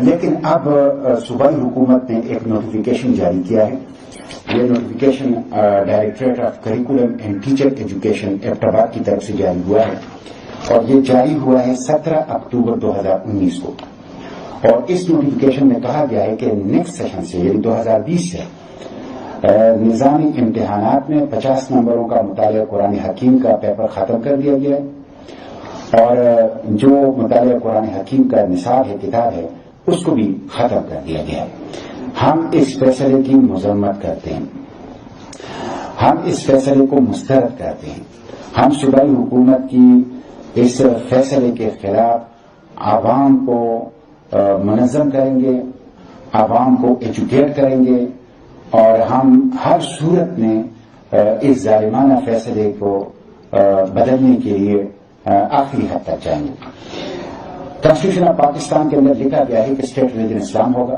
لیکن اب صوبائی حکومت نے ایک نوٹیفیکیشن جاری کیا ہے. یہ notification directorate of curriculum and teacher education ایبٹ کی طرف سے جاری ہوا ہے اور یہ جاری ہوا ہے 17 اکتوبر 2019 کو. اور اس نوٹیفیکیشن میں کہا گیا ہے کہ نیکسٹ سیشن سے یعنی 2020 سے نظامی امتحانات میں 50 نمبروں کا مطالعہ قرآن حکیم کا پیپر ختم کر دیا گیا ہے اور جو مطالعہ قرآن حکیم کا نصاب ہے کتاب ہے اس کو بھی ختم کر دیا گیا ہے. ہم اس فیصلے کی مذمت کرتے ہیں, ہم اس فیصلے کو مسترد کرتے ہیں. ہم صوبائی حکومت کی اس فیصلے کے خلاف عوام کو منظم کریں گے, عوام کو ایجوکیٹ کریں گے اور ہم ہر صورت میں اس ظالمانہ فیصلے کو بدلنے کے لیے آخری حد تک جائیں گے. کانسٹیٹیوشن آف پاکستان کے اندر لکھا گیا ہے کہ اسٹیٹ ریلیجن اسلام ہوگا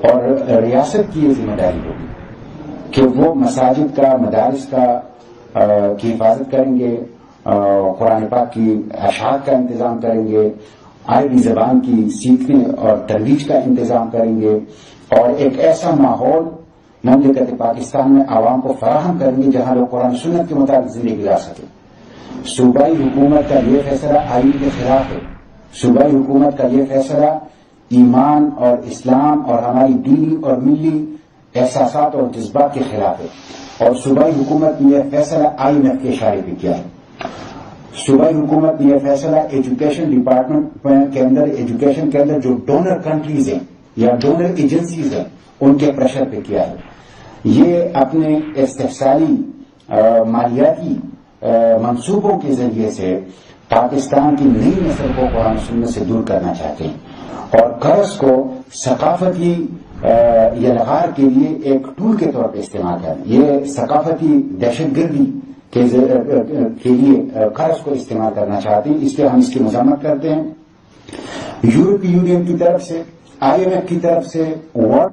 اور ریاست کی یہ ذمہ داری ہوگی کہ وہ مساجد کا مدارس کا کی حفاظت کریں گے, قرآن پاک کی اشاعت کا انتظام کریں گے, عربی زبان کی سیکھنے اور ترویج کا انتظام کریں گے اور ایک ایسا ماحول مملکت پاکستان میں عوام کو فراہم کریں گے جہاں لوگ قرآن سنت کے مطابق زندگی گزار سکیں. صوبائی حکومت کا یہ فیصلہ آئین کے خلاف ہے. صوبائی حکومت کا یہ فیصلہ ایمان اور اسلام اور ہماری دینی اور ملی احساسات اور جذبات کے خلاف ہے اور صوبائی حکومت نے یہ فیصلہ IMF کے اشارے پہ کیا ہے. صوبائی حکومت نے یہ فیصلہ ایجوکیشن ڈپارٹمنٹ کے اندر, ایجوکیشن کے اندر جو ڈونر کنٹریز ہیں یا ڈونر ایجنسیز ہیں ان کے پریشر پہ کیا ہے. یہ اپنے استحصالی مالیاتی منصوبوں کے ذریعے سے پاکستان کی نئی نسل کو قرآن سنت سے دور کرنا چاہتے ہیں اور قرض کو ثقافتی یلغار کے لیے ایک ٹول کے طور پہ استعمال کریں. یہ ثقافتی دہشت گردی کے لیے قرض کو استعمال کرنا چاہتے ہیں, اس لیے ہم اس کی مذمت کرتے ہیں. یورپی یونین کی طرف سے, IMF کی طرف سے, ورلڈ